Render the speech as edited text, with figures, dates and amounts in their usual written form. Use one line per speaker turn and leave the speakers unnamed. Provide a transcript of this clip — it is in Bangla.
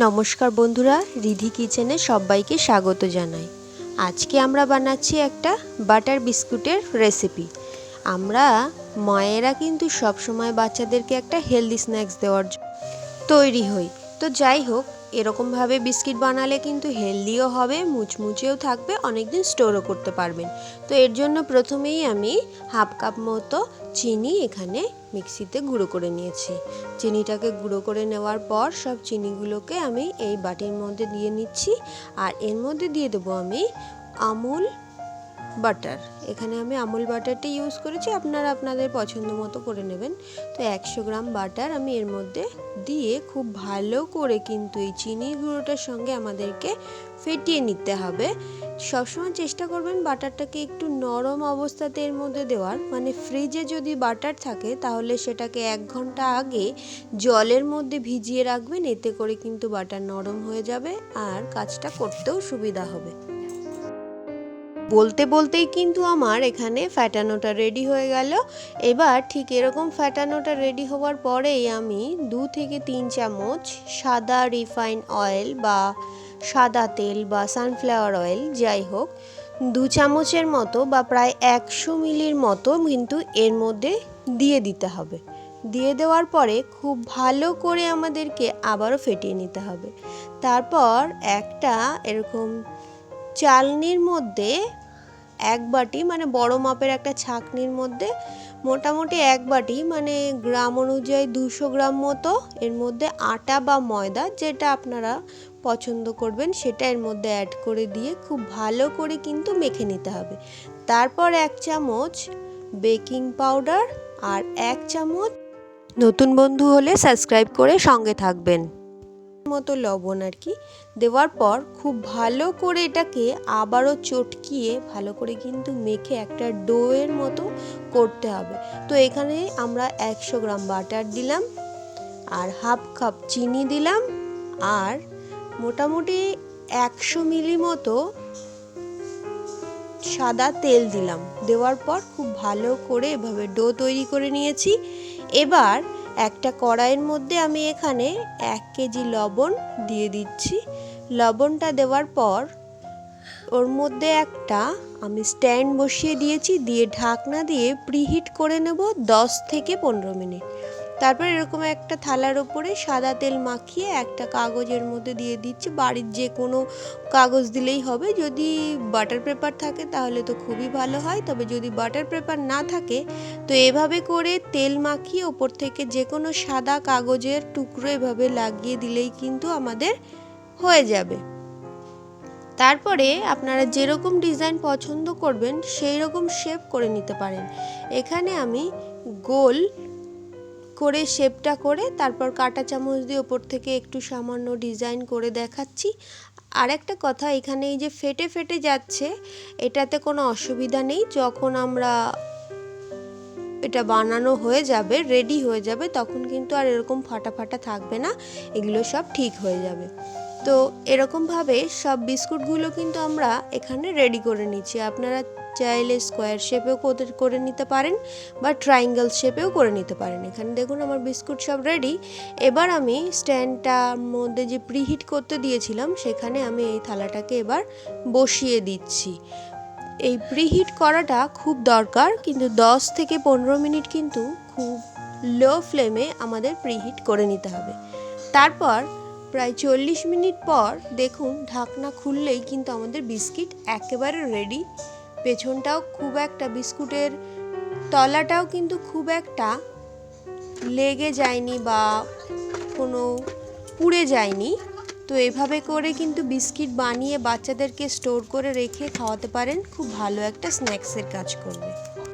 নমস্কার বন্ধুরা, রিধি কিচেনে সবাইকে স্বাগত জানাই। আজকে আমরা বানাচ্ছি একটা বাটার বিস্কুটের রেসিপি। আমরা মায়েরা কিন্তু সবসময় বাচ্চাদেরকে একটা হেলদি স্ন্যাক্স দেওয়ার তৈরি হই। তো যাই হোক, এরকমভাবে বিস্কিট বানালে কিন্তু হেলদিও হবে, মুচমুচেও থাকবে, অনেকদিন স্টোরও করতে পারবেন। তো এর জন্য প্রথমেই আমি হাফ কাপ মতো চিনি এখানে মিক্সিতে গুঁড়ো করে নিয়েছি। চিনিটাকে গুঁড়ো করে নেওয়ার পর সব চিনিগুলোকে আমি এই বাটির মধ্যে দিয়ে নিচ্ছি। আর এর মধ্যে দিয়ে দেবো আমি আমুল বাটার। এখানে আমি আমুল বাটারটা ইউজ করেছি, আপনারা আপনাদের পছন্দ মতো করে নেবেন। তো 100 গ্রাম বাটার আমি এর মধ্যে দিয়ে খুব ভালো করে কিন্তু এই চিনির গুঁড়োটার সঙ্গে আমাদেরকে ফেটিয়ে নিতে হবে। সবসময় চেষ্টা করবেন বাটারটাকে একটু নরম অবস্থাতে এর মধ্যে দেওয়ার, মানে ফ্রিজে যদি বাটার থাকে তাহলে সেটাকে 1 ঘন্টা আগে জলের মধ্যে ভিজিয়ে রাখবেন, এতে করে কিন্তু বাটার নরম হয়ে যাবে আর কাজটা করতেও সুবিধা হবে। বলতে বলতেই কিন্তু আমার এখানে ফ্যাটানোটা রেডি হয়ে গেল। এবার ঠিক এরকম ফ্যাটানোটা রেডি হওয়ার পরেই আমি 2 থেকে 3 চামচ সাদা রিফাইন অয়েল বা সাদা তেল বা সানফ্লাওয়ার অয়েল, যাই হোক 2 চামচের মতো বা প্রায় 100 মিলির মতো কিন্তু এর মধ্যে দিয়ে দিতে হবে। দিয়ে দেওয়ার পরে খুব ভালো করে আমাদেরকে আবারও ফেটিয়ে নিতে হবে। তারপর একটা এরকম চালনির মধ্যে 1 বাটি, মানে বড় মাপের একটা ছাঁকনির মধ্যে মোটামুটি 1 বাটি, মানে গ্রাম অনুযায়ী 200 গ্রাম মতো এর মধ্যে আটা বা ময়দা, যেটা আপনারা পছন্দ করবেন সেটা এর মধ্যে অ্যাড করে দিয়ে খুব ভালো করে কিন্তু মেখে নিতে হবে। তারপর 1 চামচ বেকিং পাউডার আর 1 চামচ, নতুন বন্ধু হলে সাবস্ক্রাইব করে সঙ্গে থাকবেন, মতো লবণ আর কি দেওয়ার পর খুব ভালো করে এটাকে আবারও চটকিয়ে ভালো করে কিন্তু মেখে একটা ডোয়ের মতো করতে হবে। তো এখানে আমরা 100 গ্রাম বাটার দিলাম আর হাফ কাপ চিনি দিলাম আর মোটামুটি 100 মিলি মতো সাদা তেল দিলাম। দেওয়ার পর খুব ভালো করে এভাবে ডো তৈরি করে নিয়েছি। এবার একটা কড়াইয়ের মধ্যে আমি এখানে 1 কেজি লবণ দিয়ে দিচ্ছি। লবণটা দেওয়ার পর ওর মধ্যে একটা আমি স্ট্যান্ড বসিয়ে দিয়েছি, দিয়ে ঢাকনা দিয়ে প্রিহিট করে নেব 10 থেকে 15 মিনিট। তারপর এরকম একটা থালার উপরে সাদা তেল মাখিয়ে একটা কাগজের মধ্যে দিয়ে দিচ্ছি। বাড়ির যে কোনো কাগজ দিলেই হবে, যদি বাটার পেপার থাকে তাহলে তো খুবই ভালো হয়, তবে যদি বাটার পেপার না থাকে তো এভাবে করে তেল মাখিয়ে ওপর থেকে যে কোনো সাদা কাগজের টুকরো এভাবে লাগিয়ে দিলেই কিন্তু আমাদের হয়ে যাবে। তারপরে আপনারা যেরকম ডিজাইন পছন্দ করবেন সেই রকম শেপ করে নিতে পারেন। এখানে আমি গোল করে শেপটা করে তারপর কাঁটা চামচ দিয়ে ওপর থেকে একটু সামান্য ডিজাইন করে দেখাচ্ছি। আর একটা কথা, এখানে এই যে ফেটে ফেটে যাচ্ছে এটাতে কোনো অসুবিধা নেই। যখন আমরা এটা বানানো হয়ে যাবে, রেডি হয়ে যাবে, তখন কিন্তু আর এরকম ফাটা ফাটা থাকবে না, এগুলো সব ঠিক হয়ে যাবে। তো এরকমভাবে সব বিস্কুটগুলো কিন্তু আমরা এখানে রেডি করে নিচ্ছি। আপনারা চাইলে স্কোয়ার শেপেও করে নিতে পারেন বা ট্রায়াঙ্গেল শেপেও করে নিতে পারেন। এখানে দেখুন আমার বিস্কুট সব রেডি। এবার আমি স্ট্যান্ডটার মধ্যে যে প্রিহিট করতে দিয়েছিলাম সেখানে আমি এই থালাটাকে এবার বসিয়ে দিচ্ছি। এই প্রিহিট করাটা খুব দরকার, কিন্তু 10 থেকে 15 মিনিট কিন্তু খুব লো ফ্লেমে আমাদের প্রিহিট করে নিতে হবে। তারপর প্রায় 40 মিনিট পর দেখুন ঢাকনা খুললেই কিন্তু আমাদের বিস্কিট একেবারে রেডি। পেছনটাও খুব একটা, বিস্কুটের তলাটাও কিন্তু খুব একটা লেগে যায়নি বা কোনো পুড়ে যায়নি। তো এভাবে করে কিন্তু বিস্কিট বানিয়ে বাচ্চাদেরকে স্টোর করে রেখে খাওয়াতে পারেন, খুব ভালো একটা স্ন্যাক্সের কাজ করবে।